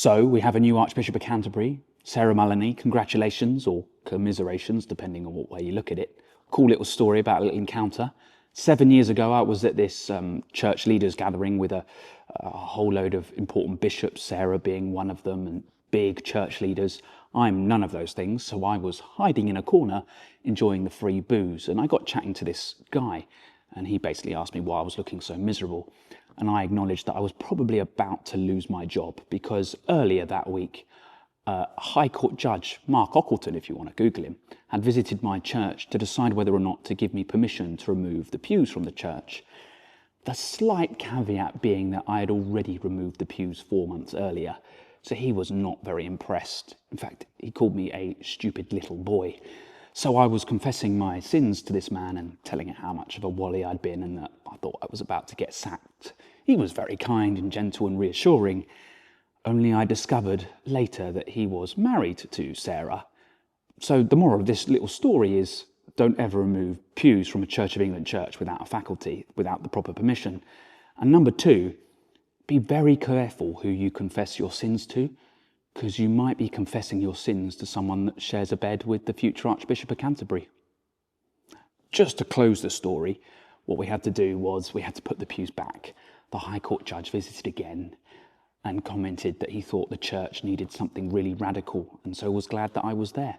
So we have a new Archbishop of Canterbury, Sarah Mullany. Congratulations, or commiserations, depending on what way you look at it. Cool little story about a little encounter. 7 years ago, I was at this church leaders gathering with a whole load of important bishops, Sarah being one of them, and big church leaders. I'm none of those things, so I was hiding in a corner, enjoying the free booze. And I got chatting to this guy, and he basically asked me why I was looking so miserable. And I acknowledged that I was probably about to lose my job, because earlier that week, High Court Judge Mark Ockleton, if you want to Google him, had visited my church to decide whether or not to give me permission to remove the pews from the church. The slight caveat being that I had already removed the pews 4 months earlier, so he was not very impressed. In fact, he called me a stupid little boy. So I was confessing my sins to this man and telling him how much of a wally I'd been and that I thought I was about to get sacked. He was very kind and gentle and reassuring, only I discovered later that he was married to Sarah. So the moral of this little story is, don't ever remove pews from a Church of England church without a faculty, without the proper permission. And number two, be very careful who you confess your sins to, because you might be confessing your sins to someone that shares a bed with the future Archbishop of Canterbury. Just to close the story, what we had to do was we had to put the pews back. The High Court judge visited again and commented that he thought the church needed something really radical, and so was glad that I was there.